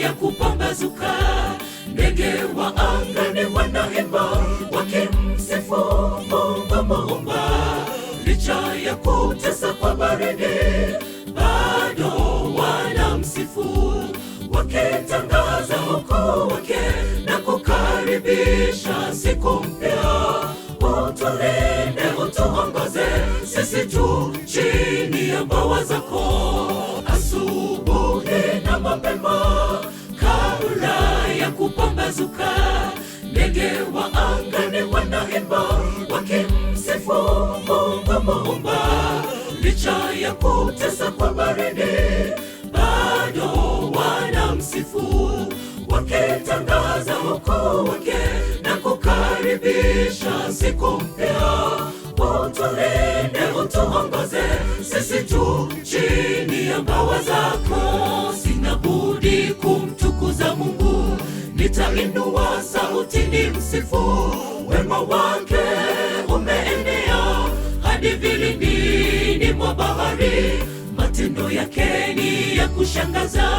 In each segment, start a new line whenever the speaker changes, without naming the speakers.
ya kupambazuka. Ndege wa angani wanaimba wakimsifu Mungu Muumba. Licha ya kutesa kwa baridi, bado wanamsifu, wakitangaza ukuu wake na kukaribisha siku mpya. Utulinde, utuongoze, sisi tu chini ya mbawa zako. Asubuhi na mapema, kabla ya kupambazuka, ndege wa angani wanaimba wakimsifu Mungu Muumba. Licha ya kutesa kwa baridi, bado wanamsifu, wakitangaza ukuu wake na kukaribisha siku mpya. Utulinde, utuongoze, sisi tu chini ya mbawa zako. Sina budi kumtukuza Mungu, nitainua sauti nimsifu. Wema wake umeenea hadi vilindini mwa bahari, matendo yake ni ya kushangaza.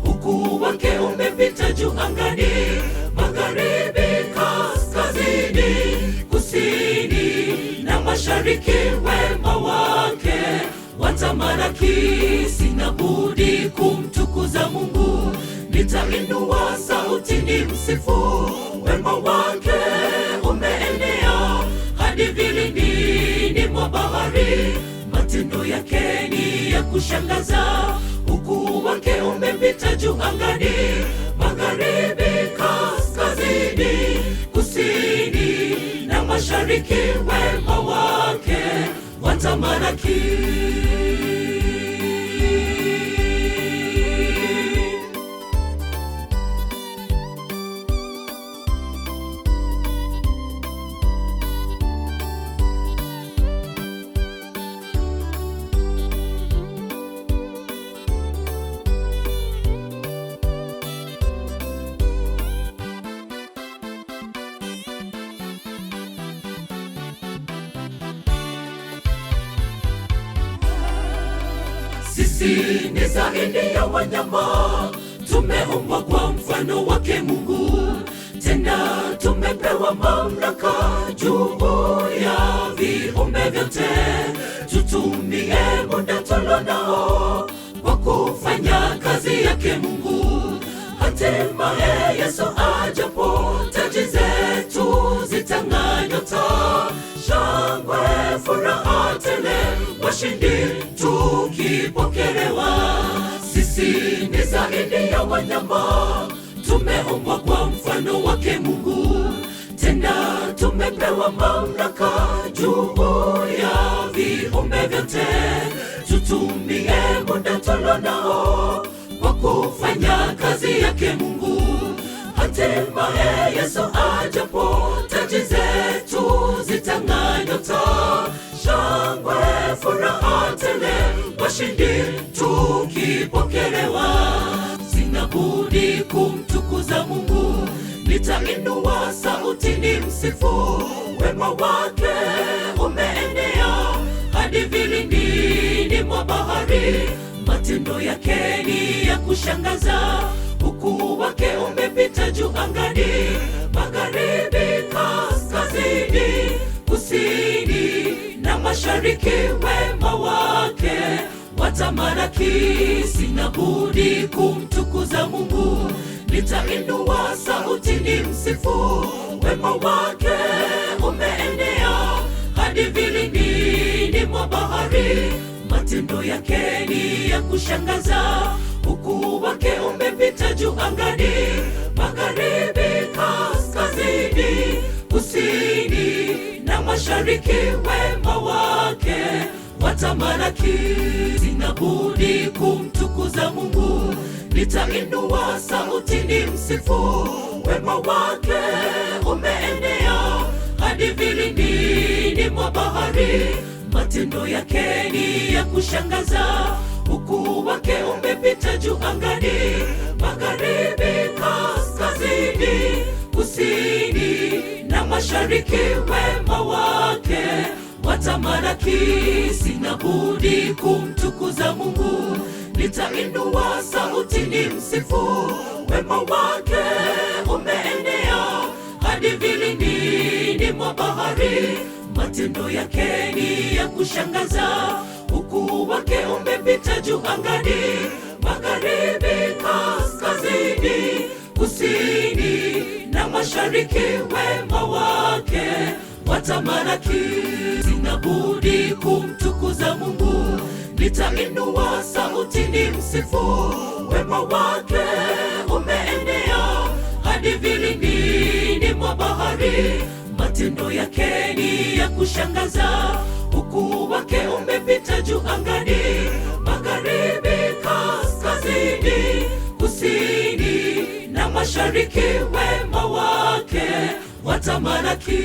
Ukuu wake umepita juu angani, magharibi, kaskazini, kusini na mashariki. Wema wake watamalaki. Sina budi kumtukuza Mungu, nitainua sauti nimsifu. Wema wake umeenea hadi vilindini mwa bahari, matendo yake ni ya kushangaza. Ukuu wake umepita juu angani, magharibi, kaskazini, kusini na mashariki. Wema wake watamalaki. Sisi ni zaidi ya wanyama, tumeumbwa kwa mfano wake Mungu. Tena tumepewa mamlaka juu ya viumbe vyote. Tutumie muda tulionao kwa kufanya kazi yake Mungu. Hatimaye Yesu ajapo, taji zetu zitang'aa nyota. Shangwe, furaha tele, washindi tukipokelewa. Sisi ni zaidi ya wanyama, tumeumbwa kwa mfano wake Mungu. Tena tumepewa mamlaka juu ya viumbe vyote. Tutumie muda tulionao kwa kufanya kazi yake Mungu. Hatimaye Yesu ajapo, taji zetu zitang'aa nyota. Shangwe, furaha tele, washindi tukipokelewa. Sina budi kumtukuza Mungu, nitainua sauti nimsifu. Wema wake umeenea hadi vilindini mwa bahari, matendo yake ni ya kushangaza. Ukuu wake umepita juu angani, magharibi, kaskazini, kusini na mashariki. Wema wake watamalaki. Sina budi kumtukuza Mungu, nitainua sauti nimsifu. Wema wake umeenea hadi vilindini mwa bahari, matendo yake ni ya kushangaza. Ukuu wake umepita juu angani, magharibi, kaskazini, kusini na mashariki. Wema wake watamalaki. Sina budi kumtukuza Mungu, nitainua sauti nimsifu. Wema wake umeenea hadi vilindini mwa bahari, matendo yake ni ya kushangaza. Ukuu wake umepita juu angani, magharibi, kaskazini, kusini na mashariki. Wema wake watamalaki. Sina budi kumtukuza Mungu, nitainua sauti ni msifu. Wema wake umeenea hadi vilindini mwa bahari, matendo yake ni ya kushangaza. Ukuu wake umepita juu angani, magharibi, kaskazini, kusini na mashariki. Wema wake watamalaki, sina budi kumtukuza Mungu. Nitainua sauti ni msifu. Wema wake umeenea hadi vilindini mwa bahari, matendo yake ni ya kushangaza. Ukuu wake umepita juu angani, magharibi, kaskazini, kusini na mashariki. Wema wake watamalaki.